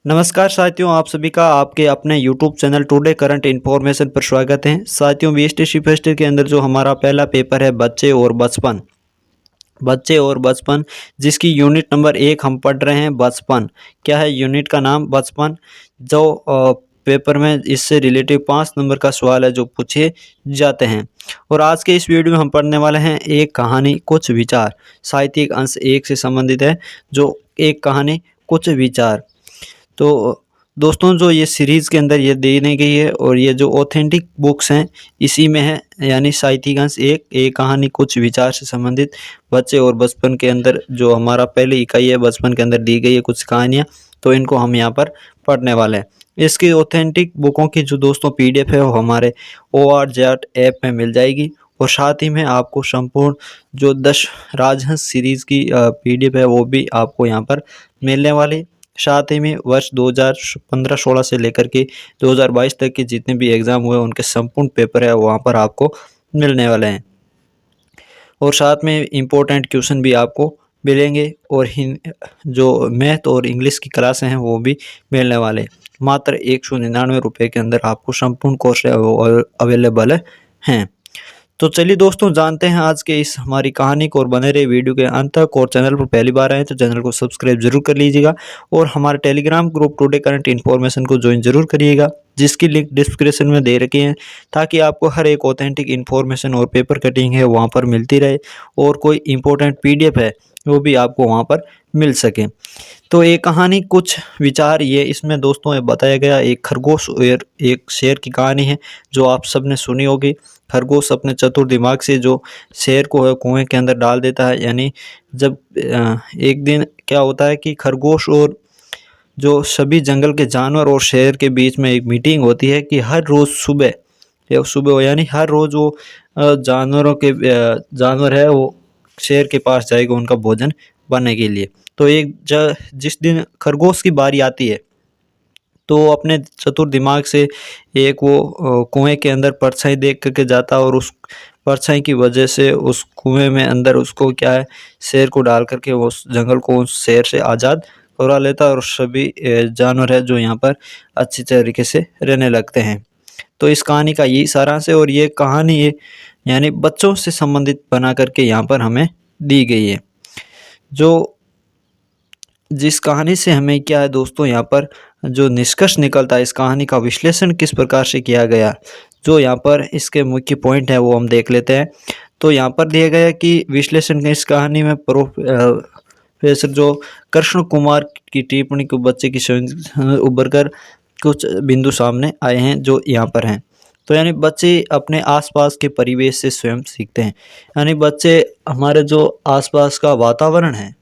नमस्कार साथियों, आप सभी का आपके अपने YouTube channel today current information पर स्वागत है। साथियों, बीएसटी फर्स्ट ईयर के अंदर जो हमारा पहला पेपर है बच्चे और बचपन, जिसकी यूनिट नंबर 1 हम पढ़ रहे हैं। बचपन क्या है? यूनिट का नाम बचपन। जो पेपर में इससे रिलेटिव 5 नंबर का सवाल है जो पूछे जाते हैं। और आज के इस वीडियो में हम पढ़ने वाले हैं एक कहानी कुछ विचार। साहित्यिक अंश 1 से संबंधित है, जो एक कहानी कुछ विचार। तो दोस्तों, जो ये सीरीज़ के अंदर ये देने गई है और ये जो ऑथेंटिक बुक्स हैं इसी में है, यानी साहित्यिक अंश एक कहानी कुछ विचार से संबंधित बच्चे और बचपन के अंदर जो हमारा पहली इकाई है बचपन के अंदर दी गई है कुछ कहानियाँ, तो इनको हम यहाँ पर पढ़ने वाले हैं। इसकी ऑथेंटिक बुकों की जो दोस्तों PDF है वो हमारे ORJAT ऐप में मिल जाएगी। और साथ ही में आपको संपूर्ण जो 10 राजहंस सीरीज़ की PDF है वो भी आपको यहाँ पर मिलने वाली। साथ ही में वर्ष 2015-16 से लेकर के 2022 तक के जितने भी एग्ज़ाम हुए उनके संपूर्ण पेपर है वहाँ पर आपको मिलने वाले हैं। और साथ में इम्पोर्टेंट क्वेश्चन भी आपको मिलेंगे और जो मैथ और इंग्लिश की क्लासें हैं वो भी मिलने वाले। मात्र 199 रुपये के अंदर आपको संपूर्ण कोर्स है वो अवेलेबल हैं। तो चलिए दोस्तों, जानते हैं आज के इस हमारी कहानी को और बने रहे वीडियो के अंत तक। और चैनल पर पहली बार आए तो चैनल को सब्सक्राइब जरूर कर लीजिएगा और हमारे Telegram group today current information को ज्वाइन जरूर करिएगा, जिसकी लिंक डिस्क्रिप्शन में दे रखी है, ताकि आपको हर एक ऑथेंटिक इन्फॉर्मेशन और पेपर कटिंग है वहाँ पर मिलती रहे और कोई इंपॉर्टेंट PDF है वो भी आपको वहाँ पर मिल सके। तो एक कहानी कुछ विचार, ये इसमें दोस्तों ये बताया गया एक खरगोश और एक शेर की कहानी है, जो आप सबने सुनी होगी। खरगोश अपने चतुर दिमाग से जो शेर को है कुएं के अंदर डाल देता है। यानी जब एक दिन क्या होता है कि खरगोश और जो सभी जंगल के जानवर और शेर के बीच में एक मीटिंग होती है कि हर रोज़ सुबह या सुबह यानी हर रोज़ वो जानवर है वो शेर के पास जाएगा उनका भोजन बनने के लिए। तो जिस दिन खरगोश की बारी आती है तो वो अपने चतुर दिमाग से एक वो कुएं के अंदर परछाई देख करके जाता और उस परछाई की वजह से उस कुएं में अंदर उसको क्या है शेर को डाल करके वो उस जंगल को उस शेर से आज़ाद करवा लेता और सभी जानवर है जो यहाँ पर अच्छी तरीके से रहने लगते हैं। तो इस कहानी का यही सारांश है और ये कहानी ये यानी बच्चों से संबंधित बना करके यहाँ पर हमें दी गई है। जो जिस कहानी से हमें क्या है दोस्तों, यहाँ पर जो निष्कर्ष निकलता है, इस कहानी का विश्लेषण किस प्रकार से किया गया, जो यहाँ पर इसके मुख्य पॉइंट है वो हम देख लेते हैं। तो यहाँ पर दिया गया कि विश्लेषण इस कहानी में प्रोफेसर जो कृष्ण कुमार की टिप्पणी को बच्चे की उभर कर कुछ बिंदु सामने आए हैं जो यहाँ पर हैं। तो यानी बच्चे अपने आसपास के परिवेश से स्वयं सीखते हैं। यानी बच्चे हमारे जो आसपास का वातावरण है,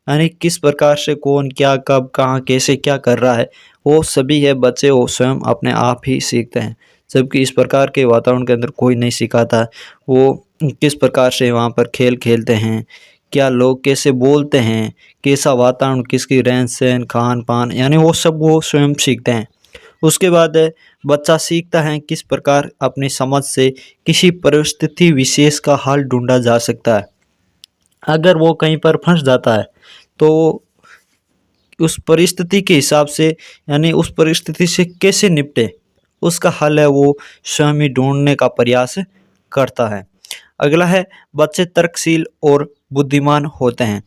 यानी किस प्रकार से कौन क्या कब कहाँ कैसे क्या कर रहा है, वो सभी है बच्चे वो स्वयं अपने आप ही सीखते हैं। जबकि इस प्रकार के वातावरण के अंदर कोई नहीं सिखाता वो किस प्रकार से वहाँ पर खेल खेलते हैं, क्या लोग कैसे बोलते हैं, कैसा वातावरण, किसकी रहन सहन खान पान, यानी वो सब वो स्वयं सीखते हैं। उसके बाद बच्चा सीखता है किस प्रकार अपनी समझ से किसी परिस्थिति विशेष का हल ढूंढा जा सकता है। अगर वो कहीं पर फंस जाता है तो उस परिस्थिति के हिसाब से यानी उस परिस्थिति से कैसे निपटे उसका हल है वो स्वयं ही ढूंढने का प्रयास करता है। अगला है बच्चे तर्कशील और बुद्धिमान होते हैं।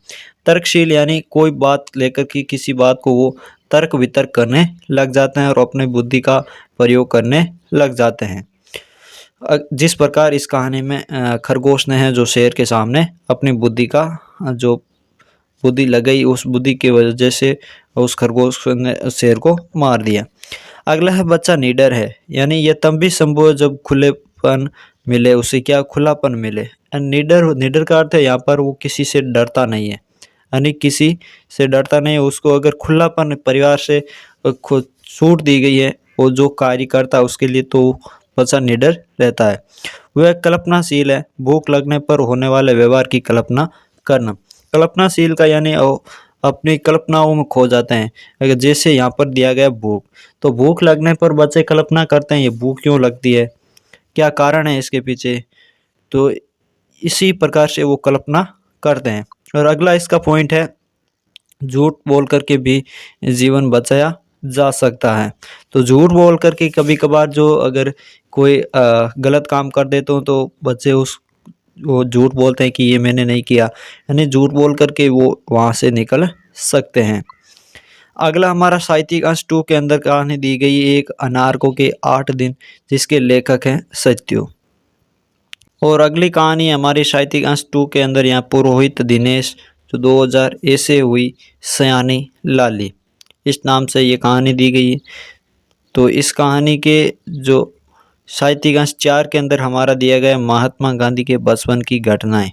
तर्कशील यानी कोई बात लेकर के किसी बात को वो तर्क वितर्क करने लग जाते हैं और अपने बुद्धि का प्रयोग करने लग जाते हैं। जिस प्रकार इस कहानी में खरगोश ने है जो शेर के सामने अपनी बुद्धि का जो बुद्धि लगाई, उस बुद्धि की वजह से उस खरगोश ने शेर को मार दिया। अगला है बच्चा निडर है, यानी यह तब भी संभव है जब खुलेपन मिले, उसे क्या खुलापन मिले। निडर का अर्थ है यहाँ पर वो किसी से डरता नहीं है, यानी किसी से डरता नहीं है। उसको अगर खुलापन परिवार से खुद छूट दी गई है वो जो कार्य करता है उसके लिए, तो बच्चा निडर रहता है। वह कल्पनाशील है, भूख लगने पर होने वाले व्यवहार की कल्पना करना। कल्पनाशील का यानी अपनी कल्पनाओं में खो जाते हैं। अगर जैसे यहाँ पर दिया गया भूख, तो भूख लगने पर बच्चे कल्पना करते हैं ये भूख क्यों लगती है, क्या कारण है इसके पीछे, तो इसी प्रकार से वो कल्पना करते हैं। और अगला इसका पॉइंट है झूठ बोल करके भी जीवन बचाया जा सकता है। तो झूठ बोल कर के कभी-कभार जो अगर कोई गलत काम कर देते हो तो बच्चे उस वो झूठ बोलते हैं कि ये मैंने नहीं किया, यानी झूठ बोल कर के वो वहाँ से निकल सकते हैं। अगला हमारा साहित्यिक अंश 2 के अंदर कहानी दी गई है एक अनारकों के 8 दिन, जिसके लेखक हैं सत्यु। और अगली कहानी हमारी साहित्यिक अंश 2 के अंदर यहाँ पुरोहित दिनेश, जो 2000 ऐसे हुई सयानी लाली, इस नाम से ये कहानी दी गई है। तो इस कहानी के जो साहित्यिक अंश 4 के अंदर हमारा दिया गया है महात्मा गांधी के बचपन की घटनाएं।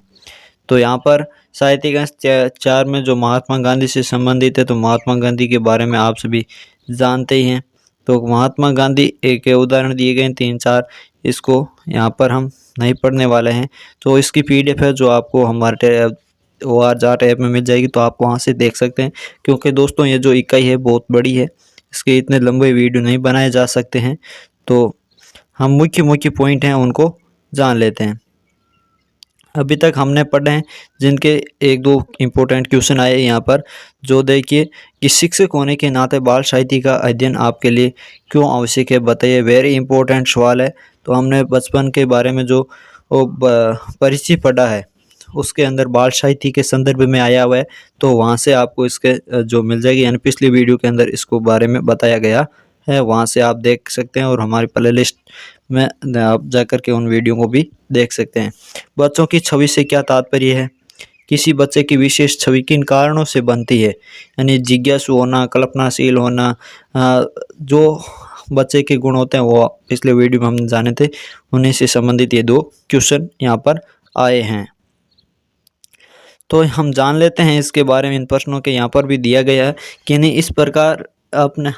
तो यहाँ पर साहित्यिक अंश 4 में जो महात्मा गांधी से संबंधित है, तो महात्मा गांधी के बारे में आप सभी जानते ही हैं। तो महात्मा गांधी एक उदाहरण दिए गए हैं 3-4, इसको यहाँ पर हम नहीं पढ़ने वाले हैं। तो इसकी पीडीएफ है जो आपको हमारे ORJAT ऐप में मिल जाएगी, तो आप वहाँ से देख सकते हैं। क्योंकि दोस्तों ये जो इकाई है बहुत बड़ी है, इसके इतने लंबे वीडियो नहीं बनाए जा सकते हैं, तो हम मुख्य मुख्य पॉइंट हैं उनको जान लेते हैं। अभी तक हमने पढ़े हैं जिनके 1-2 इम्पोर्टेंट क्वेश्चन आए यहाँ पर, जो देखिए कि शिक्षक होने के नाते बाल साहित्य का अध्ययन आपके लिए क्यों आवश्यक है, बताइए। वेरी इंपॉर्टेंट सवाल है। तो हमने बचपन के बारे में जो परिचय पढ़ा है उसके अंदर बाल साहित्य के संदर्भ में आया हुआ है, तो वहाँ से आपको इसके जो मिल जाएगी, यानी पिछली वीडियो के अंदर इसको बारे में बताया गया है, वहाँ से आप देख सकते हैं। और हमारी प्ले लिस्ट में आप जाकर के उन वीडियो को भी देख सकते हैं। बच्चों की छवि से क्या तात्पर्य है? किसी बच्चे की विशेष छवि किन कारणों से बनती है? यानी जिज्ञासु होना, कल्पनाशील होना, जो बच्चे के गुण होते हैं वो पिछले वीडियो में हम जाने थे, उन्हीं से संबंधित ये 2 क्वेश्चन यहाँ पर आए हैं। तो हम जान लेते हैं इसके बारे में। इन प्रश्नों के यहाँ पर भी दिया गया है कि नहीं, इस प्रकार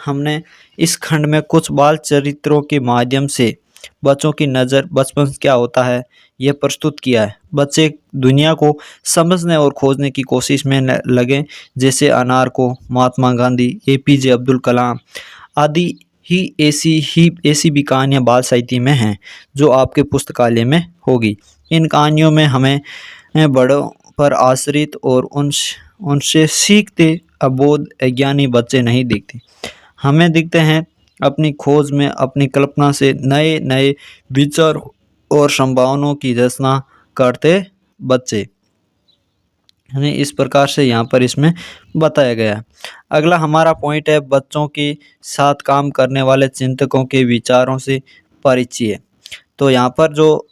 हमने इस खंड में कुछ बाल चरित्रों के माध्यम से बच्चों की नज़र बचपन क्या होता है यह प्रस्तुत किया है। बच्चे दुनिया को समझने और खोजने की कोशिश में लगे, जैसे अनार को, महात्मा गांधी, APJ अब्दुल कलाम आदि ही ऐसी भी कहानियाँ बाल साहित्य में हैं जो आपके पुस्तकालय में होगी। इन कहानियों में हमें बड़ों पर आश्रित और उनसे सीखते अबोध अज्ञानी बच्चे नहीं दिखते, हमें दिखते हैं अपनी खोज में, अपनी कल्पना से नए नए विचार और संभावनाओं की रचना करते बच्चे, यानी इस प्रकार से यहाँ पर इसमें बताया गया है। अगला हमारा पॉइंट है बच्चों के साथ काम करने वाले चिंतकों के विचारों से परिचय। तो यहाँ पर जो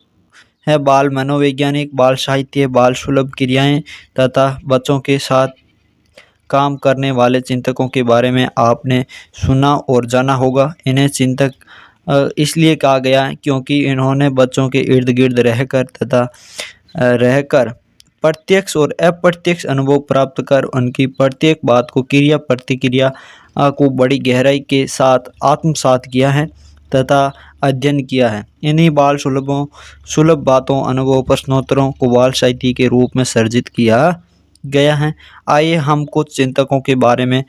है बाल मनोवैज्ञानिक, बाल साहित्य, बाल सुलभ क्रियाएं तथा बच्चों के साथ काम करने वाले चिंतकों के बारे में आपने सुना और जाना होगा। इन्हें चिंतक इसलिए कहा गया है क्योंकि इन्होंने बच्चों के इर्द गिर्द रहकर प्रत्यक्ष और अप्रत्यक्ष अनुभव प्राप्त कर उनकी प्रत्येक बात को क्रिया प्रतिक्रिया को बड़ी गहराई के साथ आत्मसात किया है तथा अध्ययन किया है। इन्हीं बाल सुलभ बातों, अनुभव, प्रश्नोत्तरों को बाल साहित्य के रूप में सर्जित किया गया है। आइए हम कुछ चिंतकों के बारे में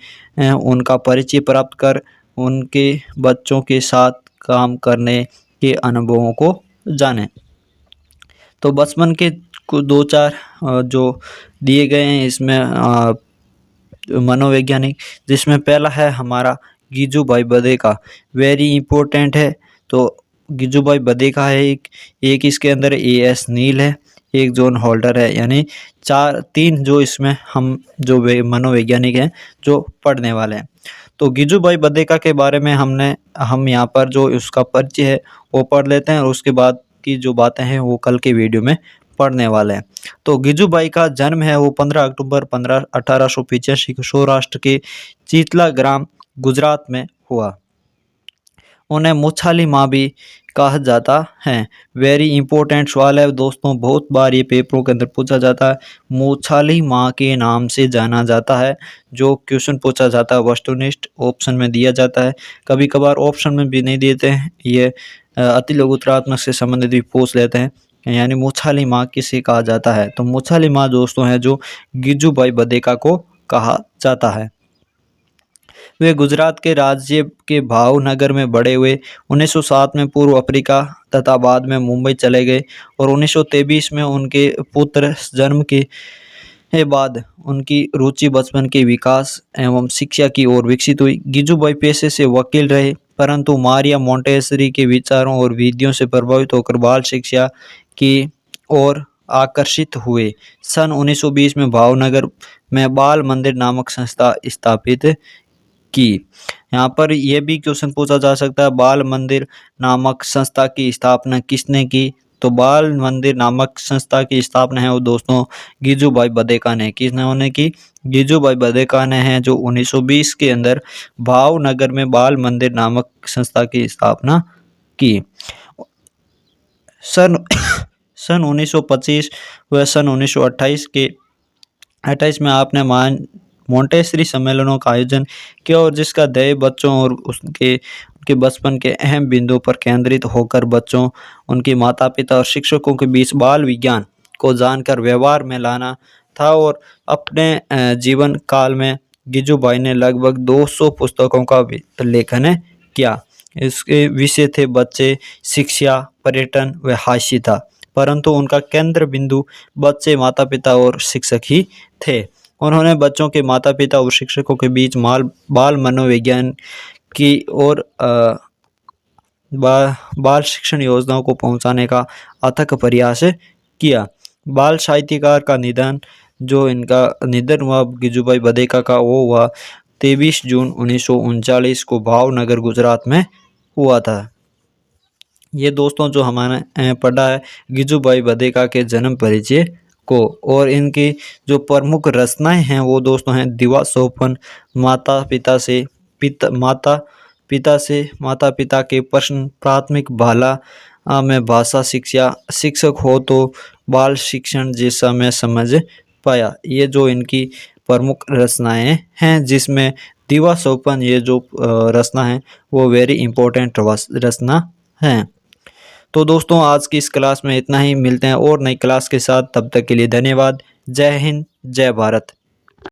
उनका परिचय प्राप्त कर उनके बच्चों के साथ काम करने के अनुभवों को जानें। तो बचपन के कुछ 2-4 जो दिए गए हैं इसमें मनोवैज्ञानिक, जिसमें पहला है हमारा गिजुभाई बधेका, वेरी इंपॉर्टेंट है। तो गिजुभाई बधेका है एक इसके अंदर AS नील है, एक जॉन होल्डर है, यानी 3 जो इसमें हम जो मनोवैज्ञानिक हैं जो पढ़ने वाले हैं। तो गिजुभाई बधेका के बारे में हम यहाँ पर जो उसका परिचय है वो पढ़ लेते हैं, और उसके बाद की जो बातें हैं वो कल के वीडियो में पढ़ने वाले हैं। तो गिजुभाई का जन्म है वो 15 अक्टूबर 1885 को सौराष्ट्र के चीतला ग्राम गुजरात में हुआ। उन्हें मुछाली माँ भी कहा जाता है। वेरी इंपॉर्टेंट सवाल है दोस्तों, बहुत बार ये पेपरों के अंदर पूछा जाता है। मुछाली माँ के नाम से जाना जाता है, जो क्वेश्चन पूछा जाता है वस्तुनिष्ठ ऑप्शन में दिया जाता है, कभी कभार ऑप्शन में भी नहीं देते हैं। ये अति लघुत्रात्मक से संबंधित भी पूछ लेते हैं, यानी मुछाली माँ किसे कहा जाता है। तो मुछाली माँ दोस्तों है जो गिजुभाई बधेका को कहा जाता है। वे गुजरात के राज्य के भावनगर में बड़े हुए। 1907 में पूर्व अफ्रीका तथा बाद में मुंबई चले गए और 1923 में उनके पुत्र जन्म के के बाद उनकी रुचि बचपन के विकास एवं शिक्षा की ओर विकसित हुई। गिजुबाई पेशे से वकील रहे, परंतु मारिया मोंटेसरी के विचारों और विधियों से प्रभावित होकर बाल शिक्षा की ओर आकर्षित हुए। सन 1920 में भावनगर में बाल मंदिर नामक संस्था स्थापित की। यहाँ पर यह भी क्वेश्चन पूछा जा सकता है, बाल मंदिर नामक संस्था की स्थापना किसने की? तो बाल मंदिर नामक संस्था की स्थापना है वो दोस्तों गिजुबाई बधेका ने। किन्होंने की? गिजुबाई बधेका ने है, जो 1920 के अंदर भावनगर में बाल मंदिर नामक संस्था की स्थापना की। सन सन 1925 व सन 1928 के 28 में आपने मोंटेसरी सम्मेलनों का आयोजन किया, और जिसका ध्येय बच्चों और उनके बचपन के अहम बिंदुओं पर केंद्रित होकर बच्चों, उनके माता पिता और शिक्षकों के बीच बाल विज्ञान को जानकर व्यवहार में लाना था। और अपने जीवन काल में गिजुबाई ने लगभग 200 पुस्तकों का लेखन किया। इसके विषय थे बच्चे, शिक्षा, पर्यटन व हास्य था, परंतु उनका केंद्र बिंदु बच्चे, माता पिता और शिक्षक ही थे। उन्होंने बच्चों के माता पिता और शिक्षकों के बीच बाल मनोविज्ञान की और बाल शिक्षण योजनाओं को पहुंचाने का अथक प्रयास किया। बाल साहित्यकार का निधन, जो इनका निधन हुआ गिजुबाई बधेका का, वो हुआ 23 जून 1939 को भावनगर गुजरात में हुआ था। ये दोस्तों जो हमारे पढ़ा है गिजुबाई बधेका के जन्म परिचय को, और इनकी जो प्रमुख रचनाएं हैं वो दोस्तों हैं दिवा सोपन, माता पिता के प्रश्न, प्राथमिक भाला में भाषा शिक्षा, शिक्षक हो तो बाल शिक्षण जैसा मैं समझ पाया। ये जो इनकी प्रमुख रचनाएं हैं, जिसमें दिवा सोपन ये जो रचना है वो वेरी इंपॉर्टेंट रचना है। तो दोस्तों आज की इस क्लास में इतना ही, मिलते हैं और नई क्लास के साथ, तब तक के लिए धन्यवाद। जय हिंद, जय भारत।